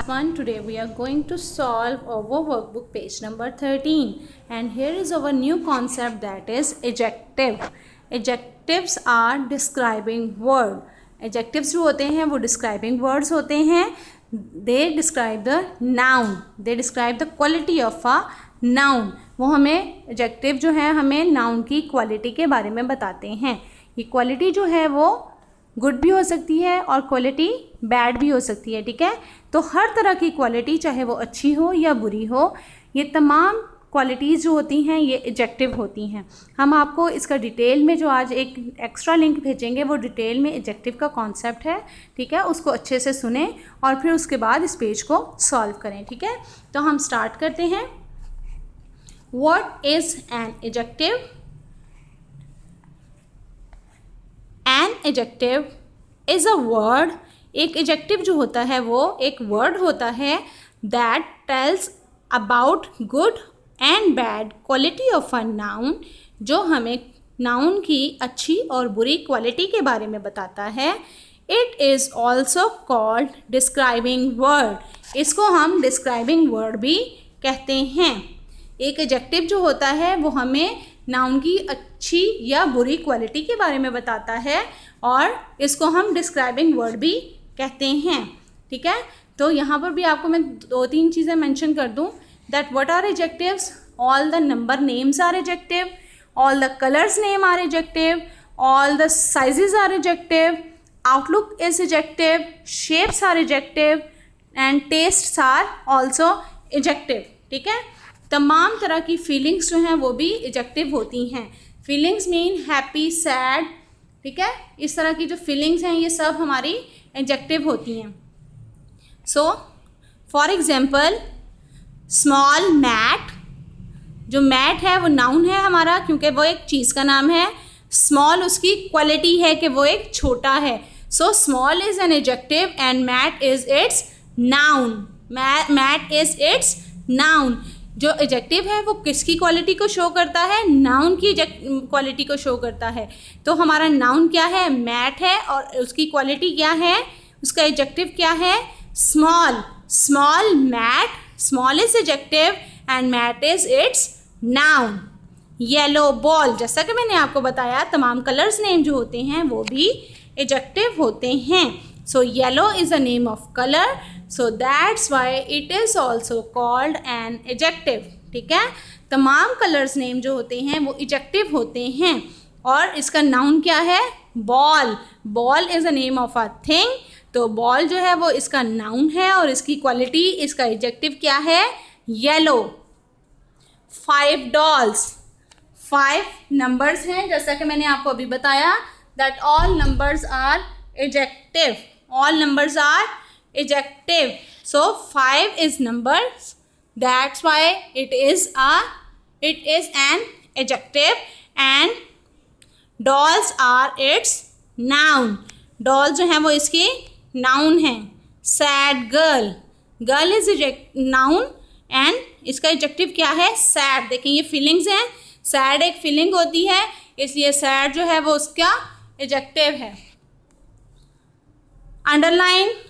One, today we are going to solve our workbook page number 13, and here is our new concept, that is adjective. Adjectives are describing word. Adjectives जो होते हैं वो describing words होते हैं. They describe the noun. They describe the quality of a noun. वो हमें adjective जो है हमें noun की quality के बारे में बताते हैं. ये quality जो है वो गुड भी हो सकती है और क्वालिटी बैड भी हो सकती है. ठीक है, तो हर तरह की क्वालिटी, चाहे वो अच्छी हो या बुरी हो, ये तमाम क्वालिटीज़ जो होती हैं ये एडजेक्टिव होती हैं. हम आपको इसका डिटेल में जो आज एक एक्स्ट्रा लिंक भेजेंगे वो डिटेल में एडजेक्टिव का कॉन्सेप्ट है. ठीक है, उसको अच्छे से सुने और फिर उसके बाद इस पेज को सॉल्व करें. ठीक है, तो हम स्टार्ट करते हैं. What is an adjective? An adjective is a word. एक एडजेक्टिव जो होता है वो एक वर्ड होता है that tells about good and bad quality of a noun, जो हमें नाउन की अच्छी और बुरी क्वालिटी के बारे में बताता है. It is also called describing word. इसको हम डिस्क्राइबिंग वर्ड भी कहते हैं. एक एडजेक्टिव जो होता है वो हमें नाउन की अच्छी या बुरी क्वालिटी के बारे में बताता है और इसको हम डिस्क्राइबिंग वर्ड भी कहते हैं. ठीक है, तो यहाँ पर भी आपको मैं 2-3 चीज़ें मेंशन कर दूँ. That what are adjectives? All the number names are adjective, all the colours name are adjective, all the sizes are adjective, outlook is adjective, shapes are adjective and tastes are also adjective. ठीक है, तमाम तरह की feelings जो हैं वो भी adjective होती हैं. Feelings mean happy, sad. ठीक है, इस तरह की जो फीलिंग्स हैं ये सब हमारी एडजेक्टिव होती हैं. So for example small mat. जो मैट है वो नाउन है हमारा क्योंकि वो एक चीज़ का नाम है. स्मॉल उसकी क्वालिटी है कि वो एक छोटा है. So small is an adjective and mat is its noun. Mat is its noun. जो एडजेक्टिव है वो किसकी क्वालिटी को शो करता है? नाउन की क्वालिटी को शो करता है. तो हमारा नाउन क्या है? मैट है. और उसकी क्वालिटी क्या है? उसका एडजेक्टिव क्या है? Small. Small mat. Small is adjective and mat is its noun. Yellow ball. जैसा कि मैंने आपको बताया तमाम कलर्स नेम जो होते हैं वो भी एडजेक्टिव होते हैं. So yellow is a name of colour. So that's why it is also called an adjective. ठीक है, तमाम कलर्स नेम जो होते हैं वो एडजेक्टिव होते हैं. और इसका नाउन क्या है? Ball. Ball is a name of a thing. तो बॉल जो है वो इसका नाउन है और इसकी क्वालिटी, इसका एडजेक्टिव क्या है? येलो. 5 डॉल्स. 5 नंबर्स हैं जैसा कि मैंने आपको अभी बताया that all numbers are adjective. All numbers are adjective. So 5 is numbers. That's why it is an adjective. And dolls are its noun. Doll जो है वो इसकी noun है. Sad girl. Girl is noun and इसका adjective क्या है? Sad. देखें ये feelings हैं. Sad एक feeling होती है इसलिए sad जो है वो उसका adjective है. Underline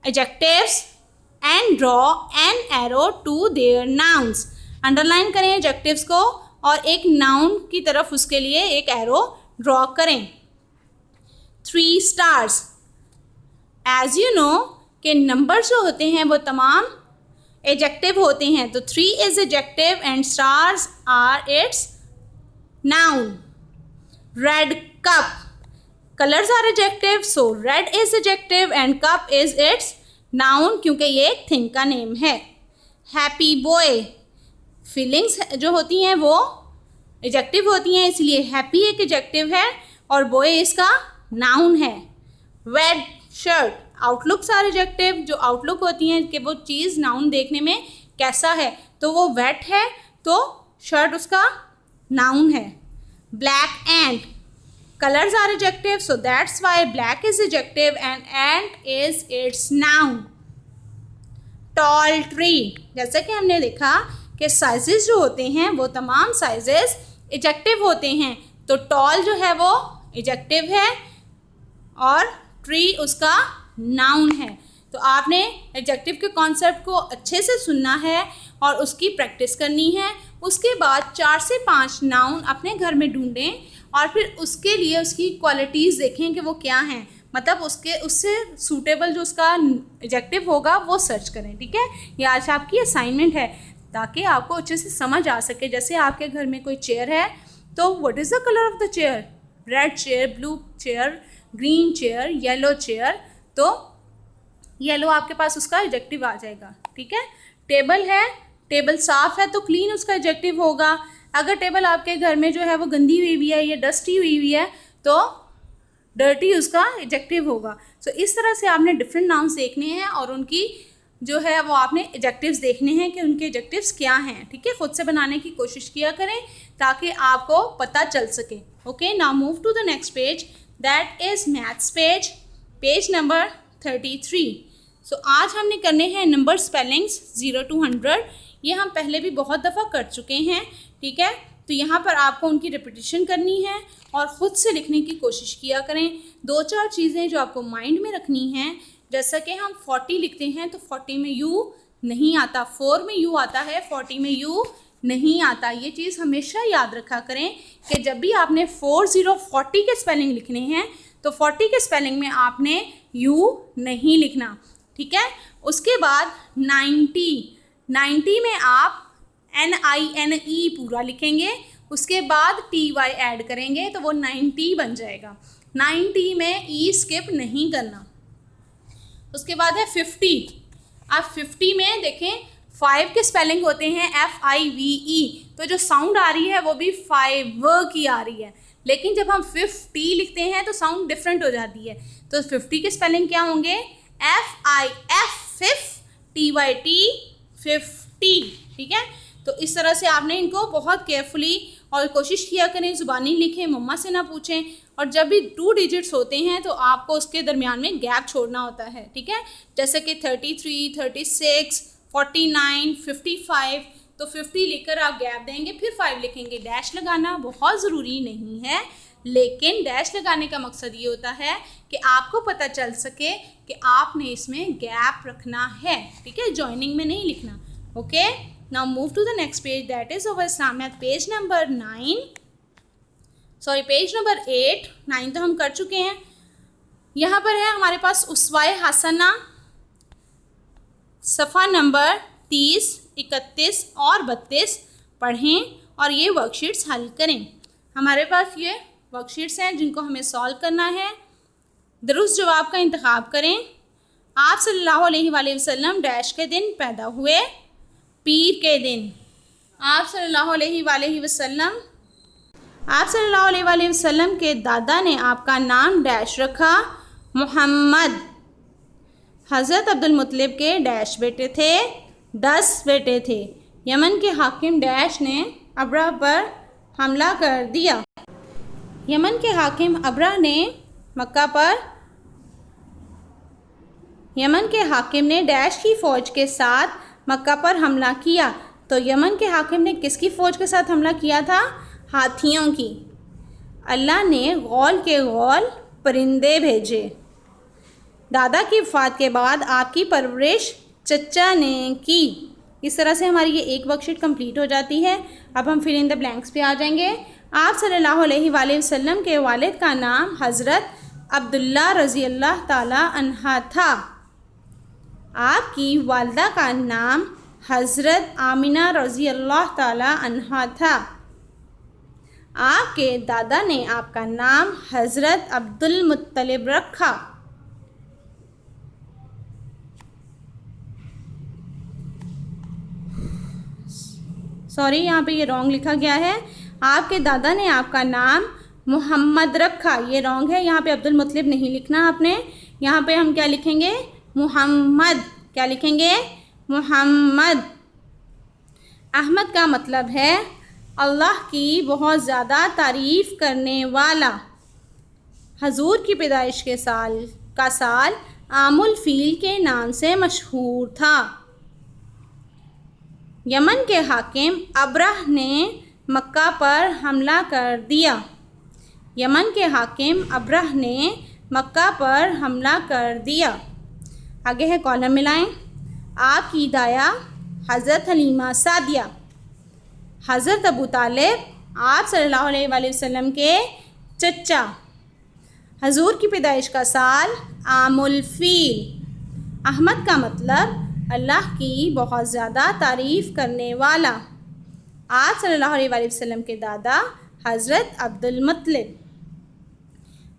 adjectives and draw an arrow to their nouns. Underline करें एडजेक्टिव्स को और एक नाउन की तरफ उसके लिए एक एरो ड्रॉ करें. 3 stars. एज यू नो कि नंबर्स जो होते हैं वो तमाम एडजेक्टिव होते हैं. तो 3 is adjective and stars are its noun. Red cup. Colours are adjective. So red is adjective and cup is its noun क्योंकि ये एक थिंग का नेम है. Happy boy. फीलिंग्स जो होती हैं वो एडजेक्टिव होती हैं इसलिए हैप्पी एक एडजेक्टिव है और बॉय इसका नाउन है. Wet shirt. Outlooks are adjective. जो आउटलुक होती हैं कि वो चीज़ नाउन देखने में कैसा है तो वो वेट है तो शर्ट उसका नाउन है. Black ant. Colors are adjective, so that's why black is adjective and ant is its noun. Tall tree. जैसा कि हमने देखा कि साइजेस जो होते हैं वो तमाम साइजेस एडजेक्टिव होते हैं. तो tall जो है वो एडजेक्टिव है और ट्री उसका नाउन है. तो आपने एडजेक्टिव के कॉन्सेप्ट को अच्छे से सुनना है और उसकी प्रैक्टिस करनी है। उसके बाद 4 से 5 नाउन अपने घर में ढूंढें और फिर उसके लिए उसकी क्वालिटीज़ देखें कि वो क्या हैं, मतलब उससे सूटेबल जो उसका एडजेक्टिव होगा वो सर्च करें। ठीक है, ये आज आपकी असाइनमेंट है ताकि आपको अच्छे से समझ आ सके। जैसे आपके घर में कोई चेयर है तो what is the colour of the chair, red chair, blue chair, green chair, yellow chair, तो येलो आपके पास उसका एडजेक्टिव आ जाएगा। ठीक है, टेबल है, टेबल साफ़ है तो क्लीन उसका एडजेक्टिव होगा। अगर टेबल आपके घर में जो है वो गंदी हुई हुई है या डस्टी हुई हुई है तो डर्टी उसका एडजेक्टिव होगा। सो इस तरह से आपने डिफरेंट नाउन्स देखने हैं और उनकी जो है वो आपने एडजेक्टिव्स देखने हैं कि उनके एडजेक्टिव्स क्या हैं। ठीक है, खुद से बनाने की कोशिश किया करें ताकि आपको पता चल सके। Okay, now move to the next page, that is maths page, page number 33। So आज हमने करने हैं नंबर स्पेलिंग्स 0 to 100। ये हम पहले भी बहुत दफ़ा कर चुके हैं। ठीक है, तो यहाँ पर आपको उनकी रिपीटिशन करनी है और ख़ुद से लिखने की कोशिश किया करें। 2-4 चीज़ें जो आपको माइंड में रखनी हैं, जैसा कि हम 40 लिखते हैं तो 40 में यू नहीं आता, 4 में यू आता है, 40 में यू नहीं आता। ये चीज़ हमेशा याद रखा करें कि जब भी आपने 40 के स्पेलिंग लिखने हैं तो 40 के स्पेलिंग में आपने यू नहीं लिखना। ठीक है, उसके बाद 90 में आप NINE पूरा लिखेंगे, उसके बाद TY ऐड करेंगे तो वो 90 बन जाएगा। 90 में ई स्किप नहीं करना। उसके बाद है 50। आप 50 में देखें 5 के स्पेलिंग होते हैं FIVE, तो जो साउंड आ रही है वो भी 5 की आ रही है, लेकिन जब हम 50 लिखते हैं तो साउंड डिफरेंट हो जाती है। तो 50 के स्पेलिंग क्या होंगे, FIF, TYT, 50। ठीक है, तो इस तरह से आपने इनको बहुत केयरफुली और कोशिश किया करें ज़ुबानी लिखें, मम्मा से ना पूछें। और जब भी 2 डिजिट्स होते हैं तो आपको उसके दरमियान में गैप छोड़ना होता है। ठीक है, जैसे कि 33, 36, 49, 55, तो 50 लिखकर आप गैप देंगे, फिर 5 लिखेंगे। डैश लगाना बहुत ज़रूरी नहीं है, लेकिन डैश लगाने का मकसद ये होता है कि आपको पता चल सके कि आपने इसमें गैप रखना है। ठीक है, जॉइनिंग में नहीं लिखना। Okay, now move to the next page, that is over Islam math, page number 8। 9 तो हम कर चुके हैं। यहाँ पर है हमारे पास उस्वाए हसना, सफ़ा नंबर 30, 31 और 32 पढ़ें और ये वर्कशीट्स हल करें। हमारे पास ये वर्कशीट्स हैं जिनको हमें सॉल्व करना है। दुरुस्त जवाब का इंतखाब करें। आप सल्लल्लाहु अलैहि वसल्लम डैश के दिन पैदा हुए, पीर के दिन। आप सल्लल्लाहु अलैहि वसल्लम के दादा ने आपका नाम डैश रखा, मोहम्मद। हज़रत अब्दुल मुत्तलिब के डैश बेटे थे, 10 बेटे थे। यमन के हाकिम डैश ने अबरा पर हमला कर दिया। यमन के हाकिम अबरा ने यमन के हाकिम ने डैश की फ़ौज के साथ मक्का पर हमला किया। तो यमन के हाकिम ने किसकी फ़ौज के साथ हमला किया था, हाथियों की। अल्लाह ने गौल के गौल परिंदे भेजे। दादा की वफ़ात के बाद आपकी परवरिश चचा ने की। इस तरह से हमारी ये एक वर्कशीट कंप्लीट हो जाती है। अब हम फिल इन द ब्लैंक्स पे आ जाएंगे। आप सल्लल्लाहु अलैहि वसल्लम के वालिद का नाम हज़रत अब्दुल्ला रज़ी अल्लाह ताला अन्हा था। आपकी वालदा का नाम हज़रत आमिना रज़ी अल्लाह ताला अन्हा था। आपके दादा ने आपका नाम हज़रत अब्दुल मुत्तलिब रखा। सॉरी, यहाँ पे ये रॉन्ग लिखा गया है। आपके दादा ने आपका नाम मोहम्मद रखा, ये रॉन्ग है। यहाँ पे अब्दुल मुत्तलिब नहीं लिखना आपने, यहाँ पे हम क्या लिखेंगे, मोहम्मद। क्या लिखेंगे, मोहम्मद। अहमद का मतलब है अल्लाह की बहुत ज़्यादा तारीफ़ करने वाला। हजूर की पैदाइश के साल आमुल फ़ील के नाम से मशहूर था। यमन के हाकिम अबरह ने मक्का पर हमला कर दिया। यमन के हाकिम अबरह ने मक्का पर हमला कर दिया। आगे है कॉलम मिलाएं। आपकी दाया हज़रत हलीमा सादिया, हज़रत अबू तालिब आप सल्लल्लाहु अलैहि वसल्लम के चचा, हजूर की पैदाइश का साल आमुल फील। अहमद का मतलब अल्लाह की बहुत ज़्यादा तारीफ़ करने वाला। आप सल्लल्लाहु अलैहि वसल्लम के दादा हज़रत अब्दुल मुत्तलिब।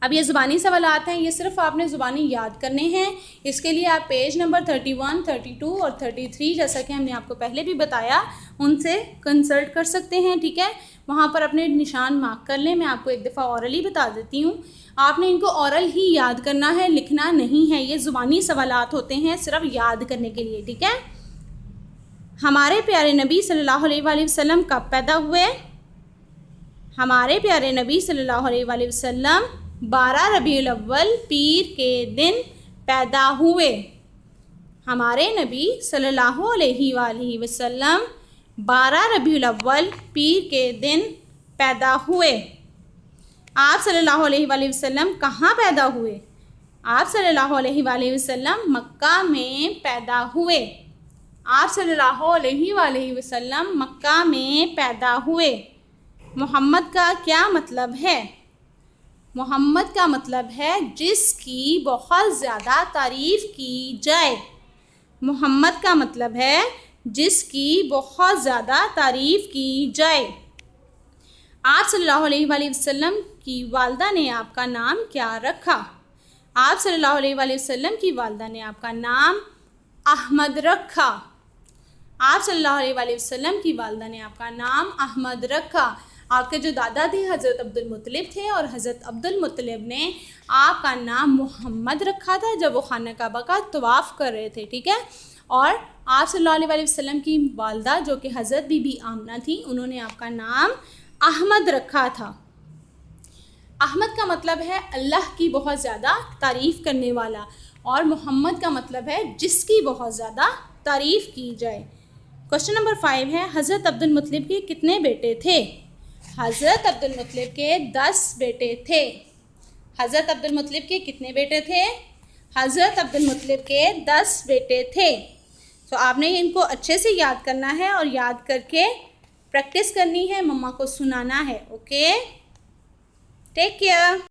अब ये ज़ुबानी सवालात हैं, ये सिर्फ आपने ज़ुबानी याद करने हैं। इसके लिए आप पेज नंबर 31, 32 और 33 जैसा कि हमने आपको पहले भी बताया उनसे कंसल्ट कर सकते हैं, ठीक है। वहाँ पर अपने निशान मार्क कर लें। मैं आपको एक दफ़ा औरली बता देती हूँ, आपने इनको औरल ही याद करना है, लिखना नहीं है। ये ज़ुबानी सवालात होते हैं सिर्फ याद करने के लिए, ठीक है। हमारे प्यारे नबी सल्लल्लाहु अलैहि वसल्लम कब पैदा हुए? हमारे प्यारे नबी सल्लल्लाहु अलैहि वसल्लम 12 रबीउल अव्वल पीर के दिन पैदा हुए। हमारे नबी सल्लल्लाहु अलैहि वसल्लम 12 रबीउल अव्वल पीर के दिन पैदा हुए। आप सल्लल्लाहु अलैहि वसल्लम कहाँ पैदा हुए? आप सल्लल्लाहु अलैहि वसल्लम मक्का में पैदा हुए। आप सल्लल्लाहु अलैहि वसल्लम मक्का में पैदा हुए। मोहम्मद का क्या मतलब है? मोहम्मद का मतलब है जिसकी बहुत ज़्यादा तारीफ़ की जाए। मोहम्मद का मतलब है जिसकी बहुत ज़्यादा तारीफ़ की जाए। आप सल्लल्लाहु अलैहि वसल्लम की वालदा ने आपका नाम क्या रखा? आप सल्लल्लाहु अलैहि वसल्लम की वालदा ने आपका नाम अहमद रखा। आप सल्लल्लाहु अलैहि वसल्लम की वालदा ने आपका नाम अहमद रखा। आपके जो दादा थे हज़रत अब्दुल मुत्तलिब थे और हज़रत अब्दुल मुत्तलिब ने आपका नाम मोहम्मद रखा था जब वो खाना काबा का तवाफ़ कर रहे थे, ठीक है। और आप सल्लल्लाहु अलैहि वसल्लम की वालदा जो कि हज़रत बीबी आमना थी, उन्होंने आपका नाम अहमद रखा था। अहमद का मतलब है अल्लाह की बहुत ज़्यादा तारीफ़ करने वाला और मोहम्मद का मतलब है जिसकी बहुत ज़्यादा तारीफ़ की जाए। क्वेश्चन नंबर 5 है, हज़रत अब्दुल मुत्तलिब के कितने बेटे थे? हज़रत अब्दुल मुत्तलिब के 10 बेटे थे। हज़रत अब्दुल मुत्तलिब के कितने बेटे थे? हज़रत अब्दुल मुत्तलिब के 10 बेटे थे। तो आपने इनको अच्छे से याद करना है और याद करके प्रैक्टिस करनी है, मम्मा को सुनाना है। Okay, take care.